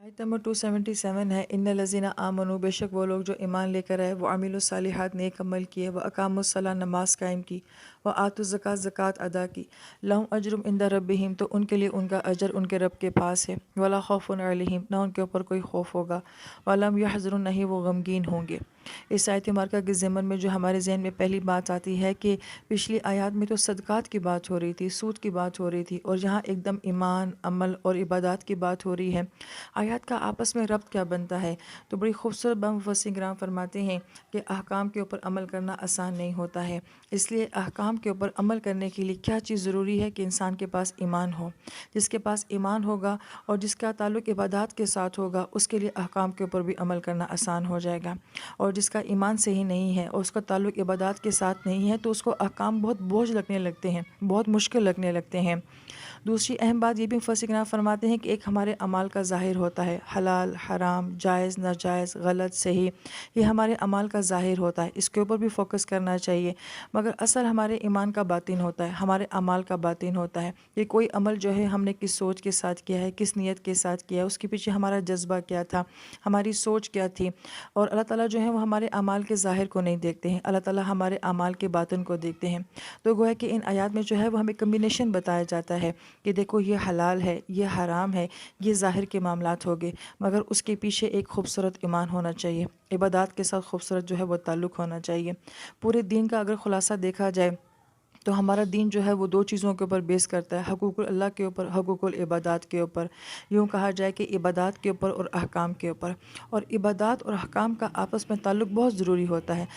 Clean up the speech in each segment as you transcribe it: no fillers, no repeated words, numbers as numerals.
आयत नंबर 277 है, इन्नल्लज़ीना आमनू, बेशक वो लोग जो ईमान लेकर आए, वो अमीलुस्सालिहात नेक अमल किए, व अकामुस्सलाह नमाज कायम की, व आतुज़्ज़कात ज़कात अदा की, लहुम अजरुम इंदा रब्बिहिम, तो उनके लिए उनका अजर उनके रब के पास है, वला खौफुन अलैहिम, ना उनके ऊपर कोई खौफ होगा, वलम यहज़नुन, नहीं वो गमगीन होंगे। इस आयत मुबारका के ज़िमन में जो हमारे जहन में पहली बात आती है कि पिछली आयत में तो सदक़ात की बात हो रही थी, सूद की बात हो रही थी, और यहाँ एकदम ईमान, अमल और इबादत की बात हो रही है। आयत का आपस में रब्त क्या बनता है? तो बड़ी खूबसूरत मुफस्सिर किराम फरमाते हैं कि अहकाम के ऊपर अमल करना आसान नहीं होता है, इसलिए अहकाम के ऊपर अमल करने के लिए क्या चीज़ ज़रूरी है कि इंसान के पास ईमान हो। जिसके पास ईमान होगा और जिसका ताल्लुक़ इबादत के साथ होगा, उसके लिए अहकाम के ऊपर भी अमल करना आसान हो जाएगा। और जिसका ईमान सही नहीं है और उसका ताल्लुक़ इबादत के साथ नहीं है, तो उसको अहकाम बहुत बोझ लगने लगते हैं, बहुत मुश्किल लगने लगते हैं। दूसरी अहम बात ये भी मुफस्सिर किराम फरमाते हैं कि एक हमारे अमाल का ज़ाहिर होता है, हलाल, हराम, जायज़, नाजायज़, गलत, सही, ये हमारे अमाल का ज़ाहिर होता है, इसके ऊपर भी फोकस करना चाहिए। मगर असल हमारे ईमान का बातिन होता है, हमारे अमाल का बातिन होता है कि कोई अमल जो है हमने किस सोच के साथ किया है, किस नीयत के साथ किया है, उसके पीछे हमारा जज्बा क्या था, हमारी सोच क्या थी। और अल्लाह ताला जो है वो हमारे अमाल के ज़ाहिर को नहीं देखते हैं, अल्लाह ताला हमारे अमाल के बातिन को देखते हैं। तो गोया कि इन आयात में जो है वो हमें कम्बिनेशन बताया जाता है कि देखो ये हलाल है, ये हराम है, ये ज़ाहिर के मामलात हो गए, मगर उसके पीछे एक खूबसूरत ईमान होना चाहिए, इबादत के साथ खूबसूरत जो है वो ताल्लुक़ होना चाहिए। पूरे दीन का अगर ख़ुलासा देखा जाए तो हमारा दीन जो है वो दो चीज़ों के ऊपर बेस करता है, हकूक़ुल अल्लाह के ऊपर, हकूक़ुल इबादत के ऊपर। यूँ कहा जाए कि इबादत के ऊपर और अहकाम के ऊपर। और इबादत और अहकाम का आपस में ताल्लुक़ बहुत ज़रूरी होता है।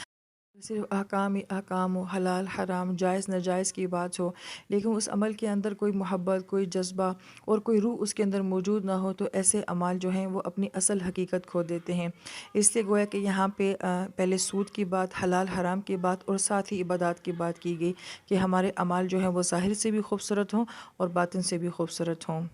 सिर्फ अहकाम ही अहकाम हो, हलाल हराम, जायज़ नाजायज़ की बात हो, लेकिन उस अमल के अंदर कोई मोहब्बत, कोई जज्बा और कोई रूह उसके अंदर मौजूद ना हो, तो ऐसे अमाल जो हैं वो अपनी असल हकीकत खो देते हैं। इसलिए गोया कि यहाँ पे पहले सूद की बात, हलाल हराम की बात और साथ ही इबादत की बात की गई कि हमारे अमाल जो हैं वो ज़ाहिर से भी खूबसूरत हों और बातिन से भी खूबसूरत हों।